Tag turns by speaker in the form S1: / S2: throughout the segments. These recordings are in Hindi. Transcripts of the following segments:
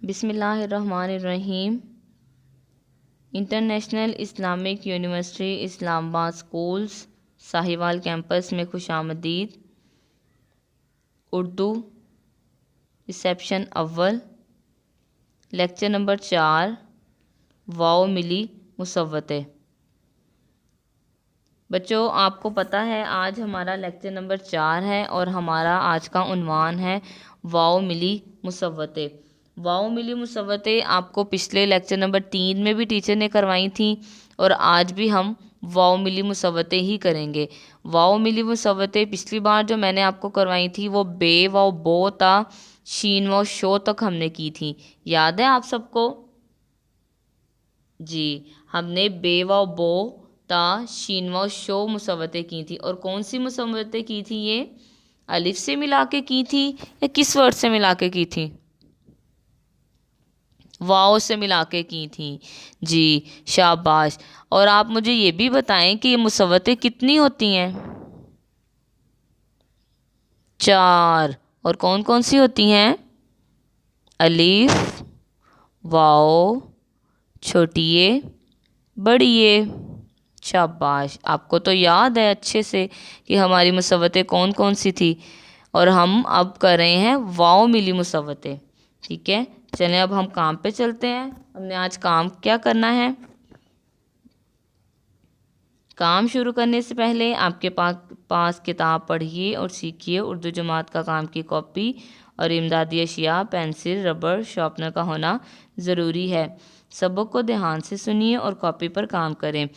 S1: बिस्मिल्लाहिर्रहमानिर्रहीम। International Islamic university Islamabad schools Sahiwal campus में खुशामदीद। उर्दू रिसेप्शन अव्वल, लेक्चर नंबर 4, वाओ मिली मुसव्वते। बच्चों, आपको पता है आज हमारा लेक्चर नंबर 4 है और हमारा आज का उन्वान है वाओ मिली मुसव्वते। वाओ मिली मुसव्वते आपको पिछले लेक्चर नंबर 3 में भी टीचर ने करवाई थी और आज भी हम वाओ मिली मुसव्वते ही करेंगे। वाओ मिली मुसव्वते पिछली बार जो मैंने आपको करवाई थी वो बे वाओ बो ता शीन वाओ शो तक हमने की थी। याद है आप सबको? जी, हमने बे वाओ बो ता शीन वाओ शो मुसव्वते की थी। और कौन सी मुसव्वते की थी? ये अलिफ से मिला के की थी या किस वर्ड से मिला के की थी? वाओ से मिला के की थी। जी, शाबाश। और आप मुझे ये भी बताएं कि ये मुसव्वते कितनी होती हैं? 4। और कौन कौन सी होती हैं? अलिफ, वाओ, छोटी ए, बड़ी ए। शाबाश, आपको तो याद है अच्छे से कि हमारी मुसव्वते कौन कौन सी थी। और हम अब कर रहे हैं वाओ मिली मुसव्वते। ठीक है, चलें अब हम काम पे चलते हैं। हमने आज काम क्या करना है? काम शुरू करने से पहले आपके पास किताब पढ़िए और सीखिए। उर्दू जमात का काम की कॉपी और इमदादी अशिया पेंसिल रबड़ शार्पनर का होना ज़रूरी है। सबक को ध्यान से सुनिए और कॉपी पर काम करें।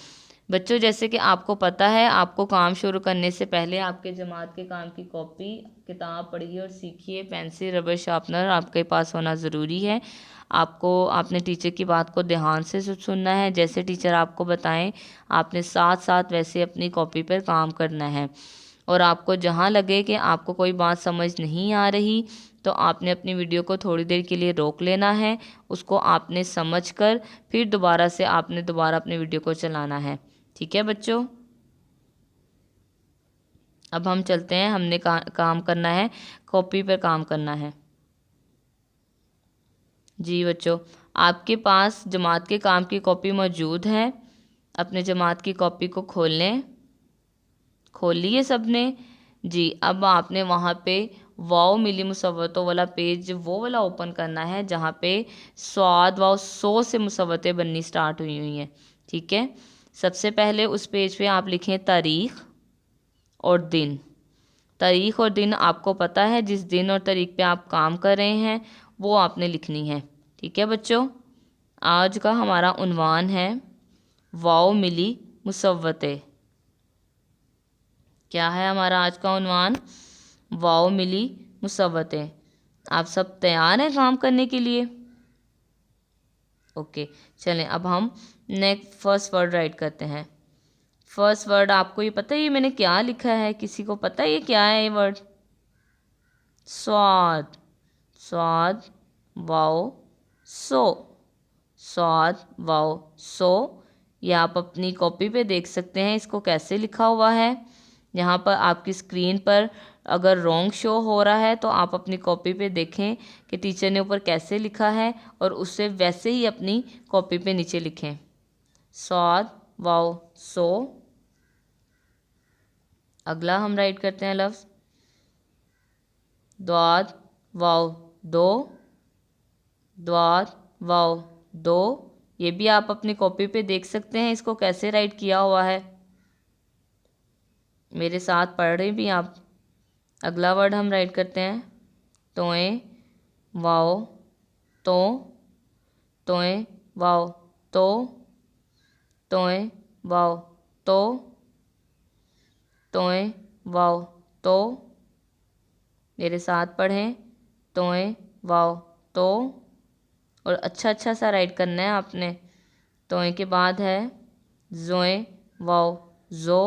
S1: बच्चों, जैसे कि आपको पता है, आपको काम शुरू करने से पहले आपके जमात के काम की कॉपी किताब पढ़िए और सीखिए, पेंसिल रबड़ शार्पनर आपके पास होना ज़रूरी है। आपने टीचर की बात को ध्यान से सुनना है। जैसे टीचर आपको बताएं आपने साथ साथ वैसे अपनी कॉपी पर काम करना है। और आपको जहाँ लगे कि आपको कोई बात समझ नहीं आ रही तो आपने अपनी वीडियो को थोड़ी देर के लिए रोक लेना है। उसको आपने समझकर फिर दोबारा से आपने दोबारा अपनी वीडियो को चलाना है। ठीक है बच्चों? अब हम चलते हैं। हमने काम करना है, कॉपी पर काम करना है। जी बच्चों, आपके पास जमात के काम की कॉपी मौजूद है। अपने जमात की कॉपी को खोल लें। खोल लिए सबने? जी, अब आपने वहाँ पे वाओ मिली मुसव्वतों वाला पेज वो वाला ओपन करना है जहाँ पे स्वाद वाओ सौ से मुसव्वतें बननी स्टार्ट हुई हैं। ठीक है, सबसे पहले उस पेज पे आप लिखें तारीख़ और दिन। तारीख़ और दिन आपको पता है, जिस दिन और तारीख़ पे आप काम कर रहे हैं वो आपने लिखनी है। ठीक है बच्चों, आज का हमारा उन्वान है वाओ मिली मुसव्वतें। क्या है हमारा आज का उन्वान? वाओ मिली मुसव्वतें। आप सब तैयार हैं काम करने के लिए? ओके, चलें अब हम नेक्स्ट फर्स्ट वर्ड राइट करते हैं। फर्स्ट वर्ड आपको ये पता है ये मैंने क्या लिखा है? किसी को पता है ये क्या है? ये वर्ड स्वाद। स्वाद वाओ सो। स्वाद वाओ सो। ये आप अपनी कॉपी पे देख सकते हैं इसको कैसे लिखा हुआ है। यहाँ पर आपकी स्क्रीन पर अगर रॉन्ग शो हो रहा है तो आप अपनी कॉपी पे देखें कि टीचर ने ऊपर कैसे लिखा है और उससे वैसे ही अपनी कॉपी पे नीचे लिखें। स्वाद वाओ सो। अगला हम राइट करते हैं लफ्ज़ द्वाद वाओ दो। द्वाद वाओ दो। ये भी आप अपनी कॉपी पे देख सकते हैं इसको कैसे राइट किया हुआ है। मेरे साथ पढ़ रहे भी आप। अगला वर्ड हम राइट करते हैं तोए वाओ तो। तोए वाओ तो। तोए वाओ तो। तोए वाओ तो। मेरे साथ पढ़ें तोए वाओ तो। और अच्छा अच्छा सा राइट करना है आपने। तोए के बाद है जोए वाओ जो।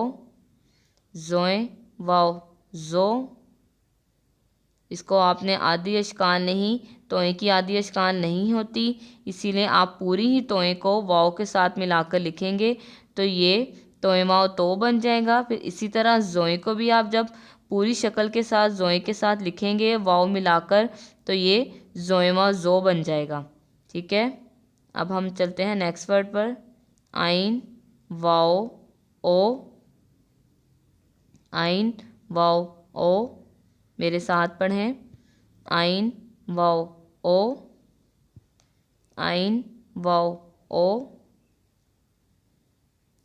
S1: जोए वाओ जो। इसको आपने आधी अशकान नहीं, तोए की आधी अशकान नहीं होती, इसीलिए आप पूरी ही तोए को वाओ के साथ मिलाकर लिखेंगे तो ये तोए वाओ तो बन जाएगा। फिर इसी तरह जोए को भी आप जब पूरी शक्ल के साथ जोए के साथ लिखेंगे वाओ मिलाकर तो ये जोएमा जो बन जाएगा। ठीक है, अब हम चलते हैं नेक्स्ट वर्ड पर। आइन वाओ ओ, आइन वाओ ओ, मेरे साथ पढ़ें। आइन वाओ ओ, आइन वाओ ओ।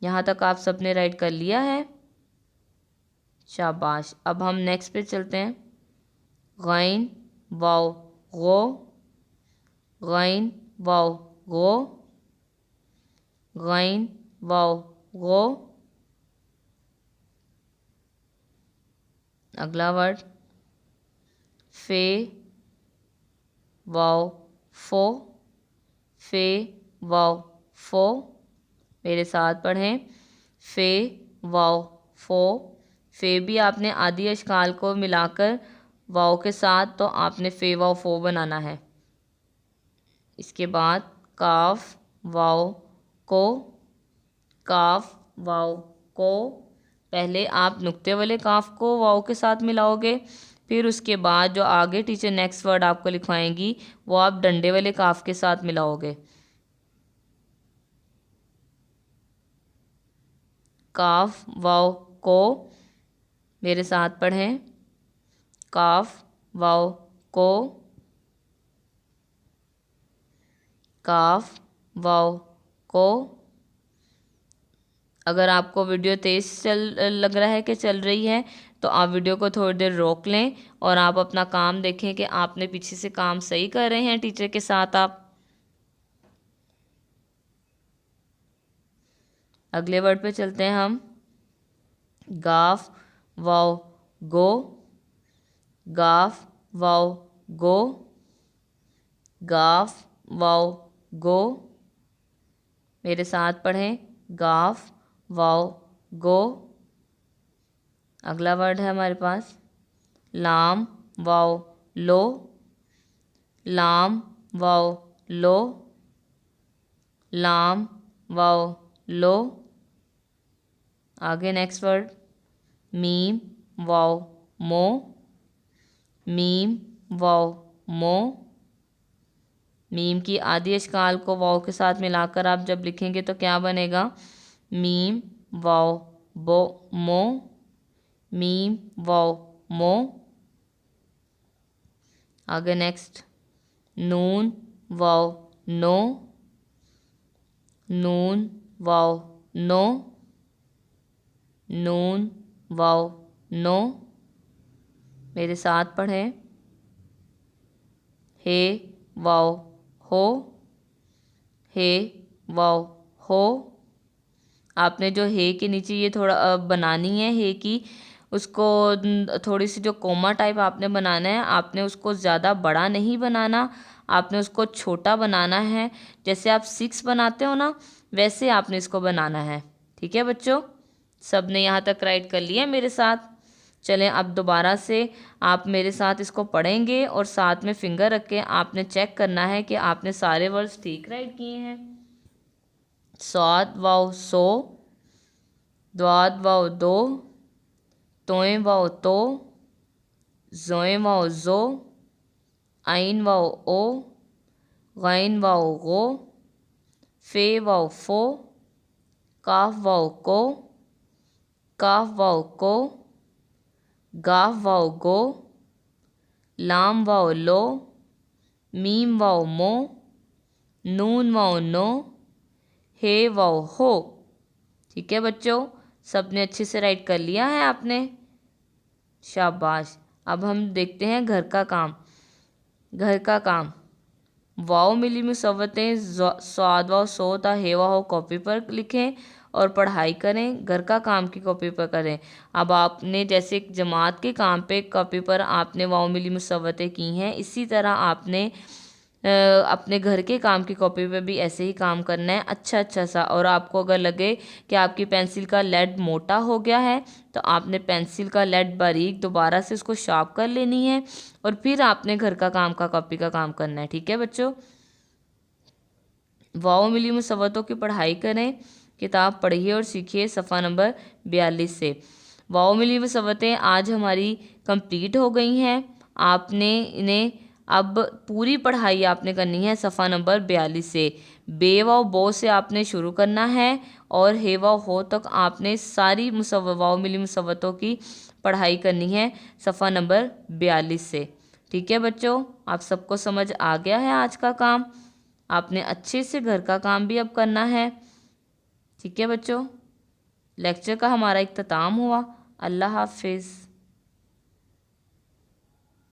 S1: यहाँ तक आप सबने राइट कर लिया है, शाबाश। अब हम नेक्स्ट पे चलते हैं। गैन वाओ गो, गैन वाओ गो, गैन वाओ गो। अगला वर्ड फे वाओ फो, फे वाओ फो, मेरे साथ पढ़ें। फे वाओ फो। फे भी आपने आदि अशकाल को मिलाकर वाओ के साथ, तो आपने फे वाओ फो बनाना है। इसके बाद काफ वाओ को, काफ वाओ को। पहले आप नुक्ते वाले काफ को वाओ के साथ मिलाओगे, फिर उसके बाद जो आगे टीचर नेक्स्ट वर्ड आपको लिखवाएंगी वो आप डंडे वाले काफ के साथ मिलाओगे। काफ वाओ को, मेरे साथ पढ़ें। काफ वाओ को, काफ वाओ को। अगर आपको वीडियो तेज़ लग रहा है कि चल रही है, तो आप वीडियो को थोड़ी देर रोक लें और आप अपना काम देखें कि आपने पीछे से काम सही कर रहे हैं टीचर के साथ आप। अगले वर्ड पे चलते हैं हम। गाफ वाओ गो, गाफ वाओ गो, गाफ वाओ गो, मेरे साथ पढ़ें। गाफ वाओ गो। अगला वर्ड है हमारे पास लाम वाओ लो, लाम वाओ लो, लाम वाओ लो। आगे नेक्स्ट वर्ड मीम वाओ मो, मीम वाओ मो। मीम की आदि अशकाल को वाओ के साथ मिलाकर आप जब लिखेंगे तो क्या बनेगा? मीम वाओ बो मो, मीम वाओ मो। आगे नेक्स्ट नून वाओ नो, नून वाओ नो, नून वाओ नो। मेरे साथ पढ़ें। हे वाओ हो, हे वाओ हो। आपने जो हे के नीचे ये थोड़ा बनानी है हे की, उसको थोड़ी सी जो कोमा टाइप आपने बनाना है, आपने उसको ज़्यादा बड़ा नहीं बनाना, आपने उसको छोटा बनाना है। जैसे आप 6 बनाते हो ना, वैसे आपने इसको बनाना है। ठीक है बच्चों, सब ने यहाँ तक राइट कर लिया मेरे साथ। चलें अब दोबारा से आप मेरे साथ इसको पढ़ेंगे और साथ में फिंगर रख के आपने चेक करना है कि आपने सारे वर्ड्स ठीक राइट किए हैं। स्वाद वाओ सो, द्वाद वाओ दो, तोएं वाओ तो, जोएं वाओ जो, आइन वाओ ओ, गैन वाओ गो, फे वाओ फो, काफ वाओ को, काफ वाओ को, गाफ वाओ गो, लाम वाओ लो, मीम वाओ मो, नून वाओ नो, हे वाओ हो। ठीक है बच्चों, सबने अच्छे से राइट कर लिया है आपने, शाबाश। अब हम देखते हैं घर का काम। घर का काम वाओ मिली मुसव्वतें स्वाद वाओ सोता हेवा हो कॉपी पर लिखें और पढ़ाई करें। घर का काम की कॉपी पर करें। अब आपने जैसे जमात के काम पे कॉपी पर आपने वाओ मिली मुसव्वतें की हैं, इसी तरह आपने अपने घर के काम की कॉपी पे भी ऐसे ही काम करना है, अच्छा अच्छा सा। और आपको अगर लगे कि आपकी पेंसिल का लेड मोटा हो गया है, तो आपने पेंसिल का लेड बारीक दोबारा से उसको शार्प कर लेनी है और फिर आपने घर का काम का कॉपी का काम करना है। ठीक है बच्चों, वाओ मिली मुसव्वतों की पढ़ाई करें। किताब पढ़िए और सीखिए सफ़ा नंबर 42 से। वाओ मिली मुसव्वतें आज हमारी कंप्लीट हो गई हैं। आपने इन्हें अब पूरी पढ़ाई आपने करनी है सफ़ा नंबर 42 से। बे व बो से आपने शुरू करना है और हे व हो तक आपने सारी वाव मिली मुसव्वतों की पढ़ाई करनी है सफ़ा नंबर 42 से। ठीक है बच्चों, आप सबको समझ आ गया है आज का काम। आपने अच्छे से घर का काम भी अब करना है। ठीक है बच्चों, लेक्चर का हमारा इख्तिताम हुआ। अल्लाह हाफिज़।